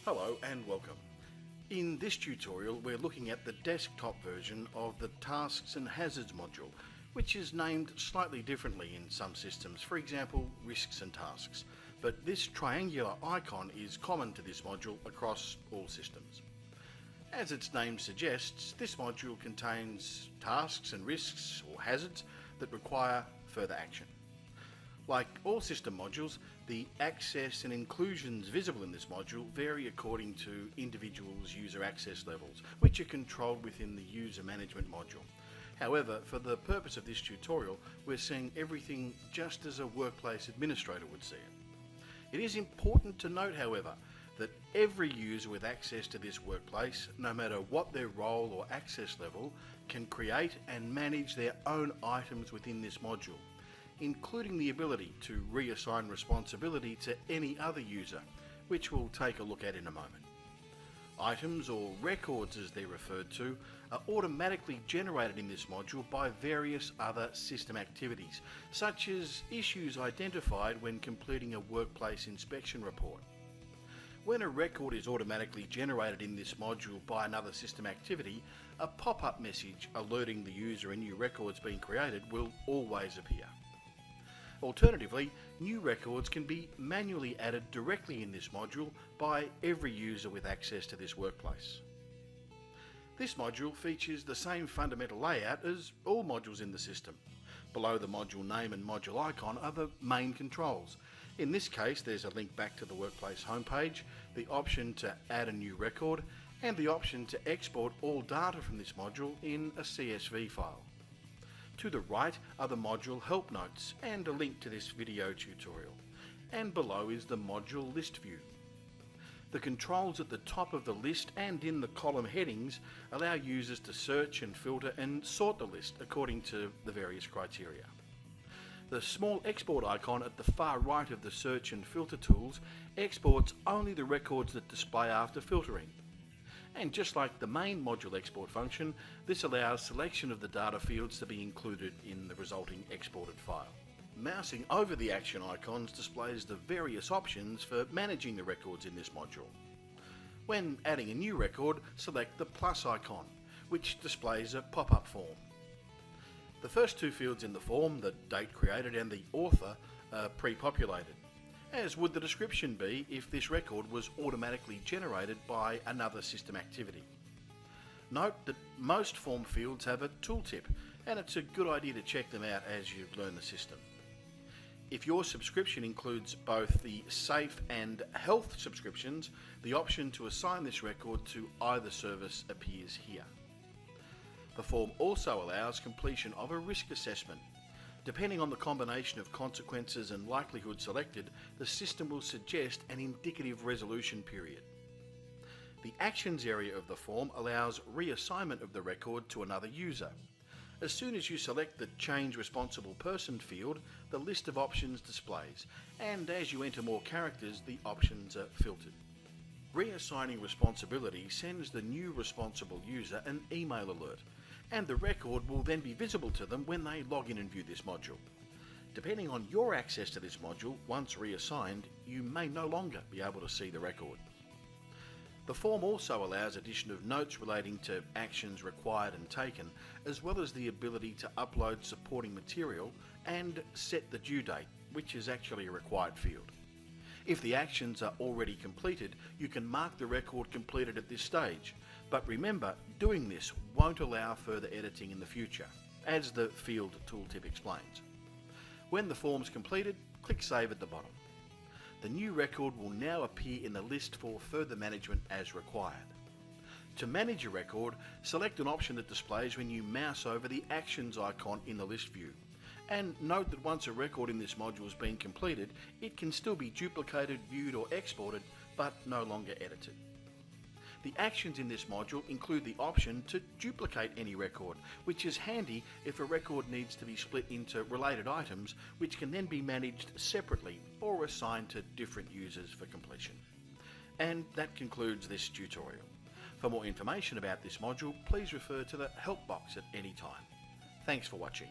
Hello and welcome. In this tutorial we're looking at the desktop version of the Tasks and Hazards module, which is named slightly differently in some systems, for example Risks and Tasks, but this triangular icon is common to this module across all systems. As its name suggests, this module contains tasks and risks or hazards that require further action. Like all system modules, the access and inclusions visible in this module vary according to individuals' user access levels, which are controlled within the user management module. However, for the purpose of this tutorial, we're seeing everything just as a workplace administrator would see it. It is important to note, however, that every user with access to this workplace, no matter what their role or access level, can create and manage their own items within this module, including the ability to reassign responsibility to any other user, which we'll take a look at in a moment. Items, or records as they're referred to, are automatically generated in this module by various other system activities, such as issues identified when completing a workplace inspection report. When a record is automatically generated in this module by another system activity, a pop-up message alerting the user a new record's been created will always appear. Alternatively, new records can be manually added directly in this module by every user with access to this workplace. This module features the same fundamental layout as all modules in the system. Below the module name and module icon are the main controls. In this case, there's a link back to the workplace homepage, the option to add a new record, and the option to export all data from this module in a CSV file. To the right are the module help notes and a link to this video tutorial. And below is the module list view. The controls at the top of the list and in the column headings allow users to search and filter and sort the list according to the various criteria. The small export icon at the far right of the search and filter tools exports only the records that display after filtering. And just like the main module export function, this allows selection of the data fields to be included in the resulting exported file. Mousing over the action icons displays the various options for managing the records in this module. When adding a new record, select the plus icon, which displays a pop-up form. The first two fields in the form, the date created and the author, are pre-populated, as would the description be if this record was automatically generated by another system activity. Note that most form fields have a tooltip, and it's a good idea to check them out as you learn the system. If your subscription includes both the Safe and Health subscriptions, the option to assign this record to either service appears here. The form also allows completion of a risk assessment. Depending on the combination of consequences and likelihood selected, the system will suggest an indicative resolution period. The Actions area of the form allows reassignment of the record to another user. As soon as you select the Change Responsible Person field, the list of options displays, and as you enter more characters, the options are filtered. Reassigning responsibility sends the new responsible user an email alert, and the record will then be visible to them when they log in and view this module. Depending on your access to this module, once reassigned, you may no longer be able to see the record. The form also allows addition of notes relating to actions required and taken, as well as the ability to upload supporting material and set the due date, which is actually a required field. If the actions are already completed, you can mark the record completed at this stage. But remember, doing this won't allow further editing in the future, as the field tooltip explains. When the form's completed, click Save at the bottom. The new record will now appear in the list for further management as required. To manage a record, select an option that displays when you mouse over the Actions icon in the list view. And note that once a record in this module has been completed, it can still be duplicated, viewed or exported, but no longer edited. The actions in this module include the option to duplicate any record, which is handy if a record needs to be split into related items, which can then be managed separately or assigned to different users for completion. And that concludes this tutorial. For more information about this module, please refer to the help box at any time. Thanks for watching.